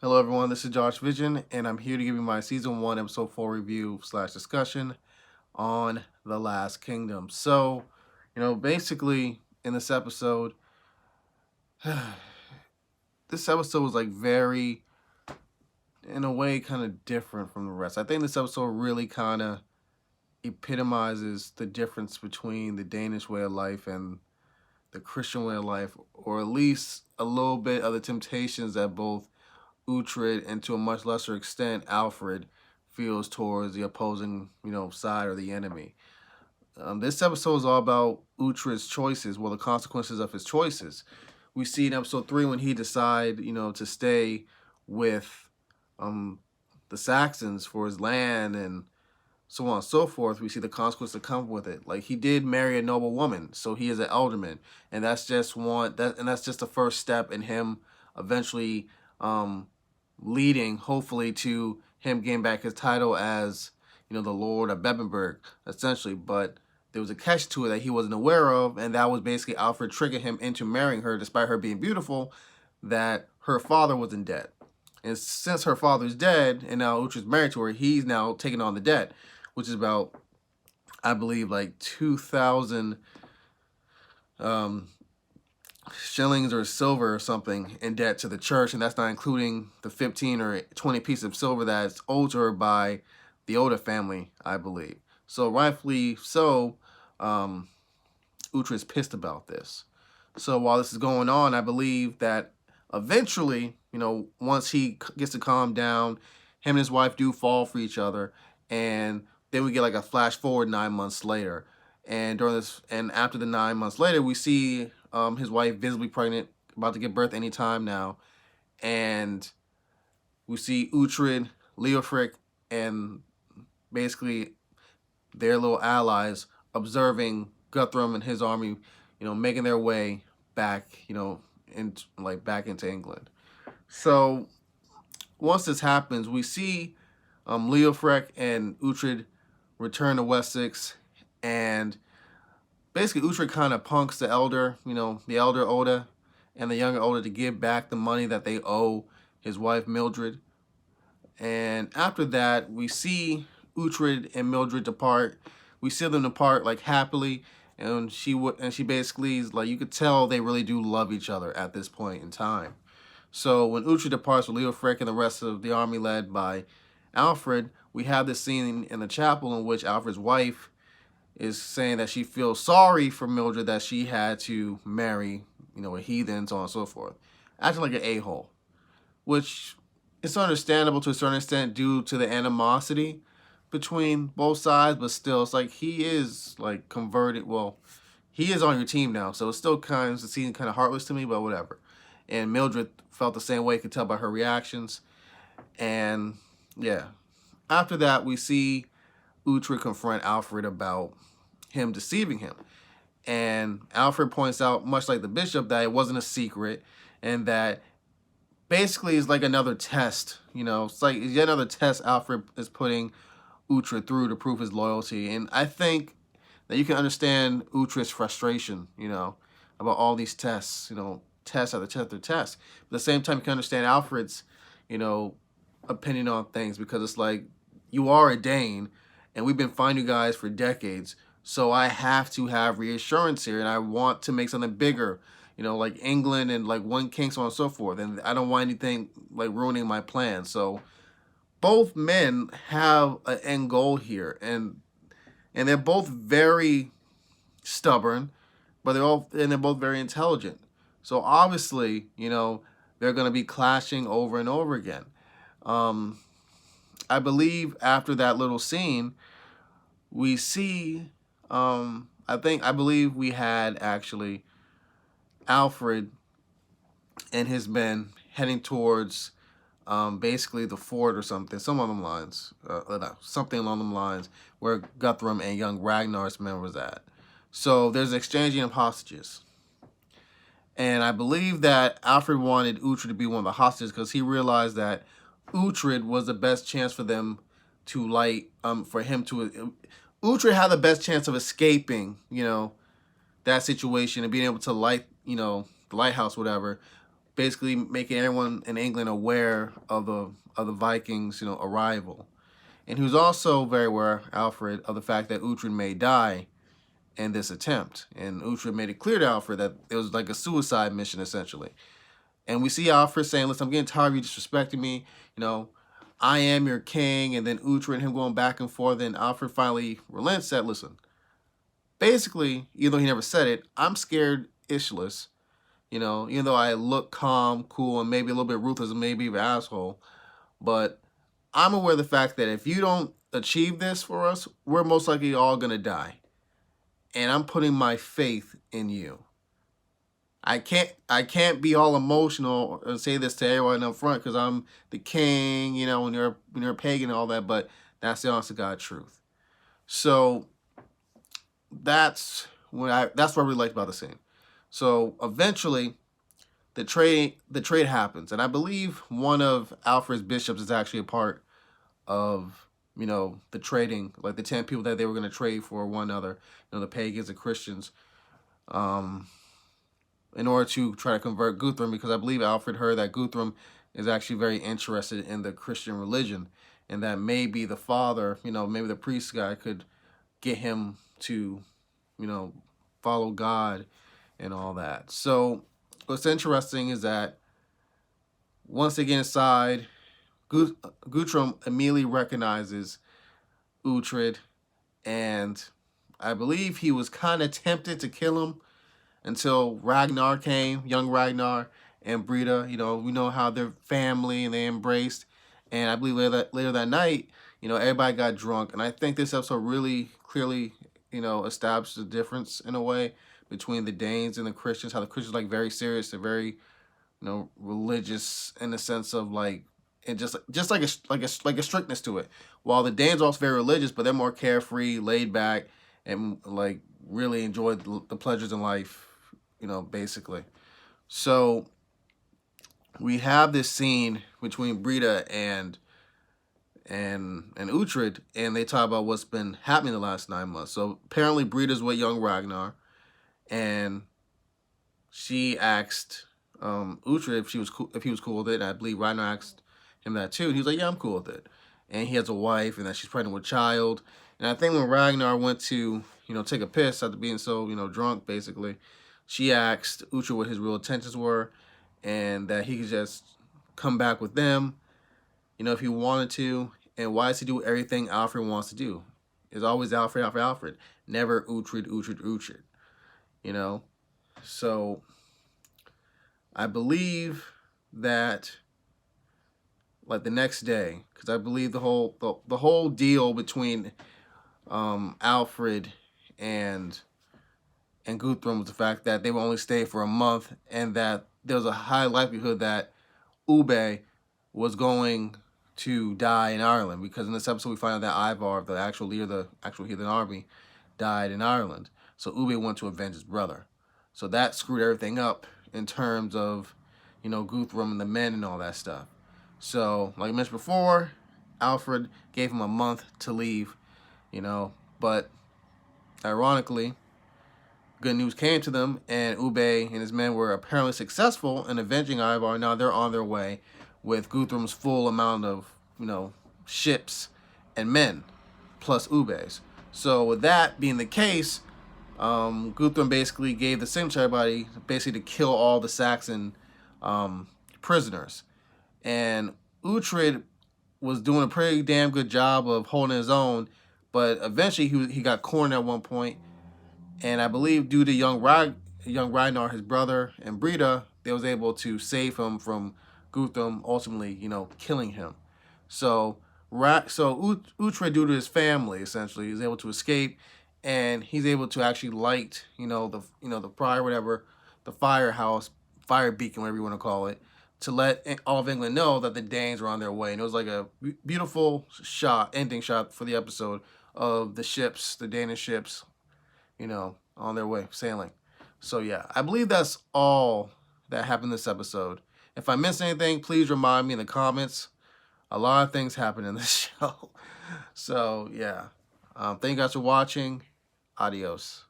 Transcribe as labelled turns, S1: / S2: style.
S1: Hello, everyone. This is Josh Vision, and I'm here to give you my season one, episode four review slash discussion on The Last Kingdom. So, basically, in this episode, this episode was like very, in a way, kind of different from the rest. I think this episode really kind of epitomizes the difference between the Danish way of life and the Christian way of life, or at least a little bit of the temptations that both Uhtred and to a much lesser extent Alfred feels towards the opposing, side or the enemy. This episode is all about Uhtred's choices, well, the consequences of his choices. We see in episode three when he decided, to stay with um, the Saxons for his land and so on and so forth. We see the consequences that come with it. Like he did marry a noble woman, so he is an alderman, and that's just that's just the first step in him eventually um, leading, hopefully, to him getting back his title as the Lord of Bebenberg, essentially. But there was a catch to it that he wasn't aware of, and that was basically Alfred tricking him into marrying her, despite her being beautiful, that her father wasn't dead. And since her father's dead, and now Uhtred's married to her, he's now taking on the debt, which is about, I believe, like 2,000 um, shillings or silver or something in debt to the church, and that's not including the 15 or 20 pieces of silver that's owed to her by the Oda family, I believe. So rightfully so, um, Uhtred's pissed about this. So while this is going on, I believe that eventually, once he gets to calm down, him and his wife do fall for each other, and then we get like a flash forward 9 months later. And during this, and after the 9 months later, we see his wife visibly pregnant, about to give birth anytime now, and we see Uhtred, Leofric, and basically their little allies observing Guthrum and his army, making their way back, back into England. So once this happens, we see Leofric and Uhtred return to Wessex, and basically Uhtred kind of punks the elder, the elder Oda and the younger Oda to give back the money that they owe his wife Mildred. And after that, we see Uhtred and Mildred depart. We see them depart like happily, and she basically is like, you could tell they really do love each other at this point in time. So when Uhtred departs with Leofric and the rest of the army led by Alfred, we have this scene in the chapel in which Alfred's wife is saying that she feels sorry for Mildred that she had to marry, a heathen, so on and so forth, acting like an a-hole, which is understandable to a certain extent due to the animosity between both sides, but still, it's like he is like converted. Well, he is on your team now, so it's still kind of seeming kind of heartless to me, but whatever. And Mildred felt the same way, you could tell by her reactions. And yeah, after that, we see Uhtred confront Alfred about him deceiving him. And Alfred points out, much like the bishop, that it wasn't a secret and that basically is like another test. It's like yet another test Alfred is putting Uhtred through to prove his loyalty. And I think that you can understand Uhtred's frustration, about all these tests, test after test after test. But at the same time, you can understand Alfred's, you know, opinion on things because it's like, you are a Dane, and we've been finding you guys for decades. So I have to have reassurance here, and I want to make something bigger, like England and like one king, so on and so forth. And I don't want anything like ruining my plan. So both men have an end goal here, and they're both very stubborn, but they're both very intelligent. So obviously, they're going to be clashing over and over again. Um, I believe after that little scene, we see. I believe we had actually Alfred and his men heading towards basically the fort or something, some along them lines, no, something along them lines, where Guthrum and young Ragnar's men was at. So there's an exchanging of hostages. And I believe that Alfred wanted Uhtred to be one of the hostages because he realized that Uhtred was the best chance for them to for him to. Uhtred had the best chance of escaping, that situation and being able to light, the lighthouse, whatever, basically making everyone in England aware of the Vikings, arrival. And he was also very aware, Alfred, of the fact that Uhtred may die in this attempt. And Uhtred made it clear to Alfred that it was like a suicide mission, essentially. And we see Alfred saying, listen, I'm getting tired of you disrespecting me. I am your king. And then Uhtred and him going back and forth. And Alfred finally relents, said, listen, basically, even though he never said it, I'm scared ishless. Even though I look calm, cool, and maybe a little bit ruthless and maybe an asshole. But I'm aware of the fact that if you don't achieve this for us, we're most likely all going to die. And I'm putting my faith in you. I can't be all emotional and say this to everyone up front because I'm the king, when you're a pagan and all that, but that's the honest to God truth. So that's what I really liked about the scene. So eventually the trade happens, and I believe one of Alfred's bishops is actually a part of the trading, like the 10 people that they were going to trade for one another, the pagans and Christians, in order to try to convert Guthrum, because I believe Alfred heard that Guthrum is actually very interested in the Christian religion, and that maybe the father, maybe the priest guy could get him to, follow God and all that. So what's interesting is that once they get inside, Guthrum immediately recognizes Uhtred, and I believe he was kind of tempted to kill him until Ragnar came, young Ragnar and Breda. We know how they're family and they embraced. And I believe later that night, everybody got drunk. And I think this episode really clearly, established the difference in a way between the Danes and the Christians. How the Christians are like very serious, they're very, religious in the sense of like, and just like a strictness to it. While the Danes are also very religious, but they're more carefree, laid back, and like really enjoy the pleasures in life, basically. So we have this scene between Breda and Uhtred, and they talk about what's been happening the last 9 months. So apparently Breda's with young Ragnar, and she asked Uhtred if he was cool with it. And I believe Ragnar asked him that too. And he was like, yeah, I'm cool with it. And he has a wife, and that she's pregnant with a child. And I think when Ragnar went to, take a piss after being so, drunk, basically, she asked Uhtred what his real intentions were, and that he could just come back with them, if he wanted to. And why does he do everything Alfred wants to do? It's always Alfred, Alfred, Alfred. Never Uhtred, Uhtred, Uhtred. So I believe that, like, the next day, because I believe the whole deal between Alfred and Guthrum was the fact that they would only stay for a month, and that there was a high likelihood that Ube was going to die in Ireland, because in this episode we find out that Ivar, the actual leader of the actual heathen army, died in Ireland. So Ube went to avenge his brother. So that screwed everything up in terms of, Guthrum and the men and all that stuff. So, like I mentioned before, Alfred gave him a month to leave, but ironically, good news came to them, and Ube and his men were apparently successful in avenging Ivar. Now they're on their way with Guthrum's full amount of, ships and men, plus Ube's. So with that being the case, Guthrum basically gave the signal to everybody, basically to kill all the Saxon prisoners. And Uhtred was doing a pretty damn good job of holding his own, but eventually he got cornered at one point. And I believe due to young Ragnar, his brother, and Breda, they was able to save him from Guthrum ultimately, killing him. So Uhtred, due to his family, essentially, is able to escape, and he's able to actually light, the fire, whatever, the firehouse, fire beacon, whatever you want to call it, to let all of England know that the Danes were on their way. And it was like a beautiful ending shot for the episode of the ships, the Danish ships, on their way, sailing. So yeah, I believe that's all that happened this episode. If I missed anything, please remind me in the comments. A lot of things happen in this show. So yeah, thank you guys for watching. Adios.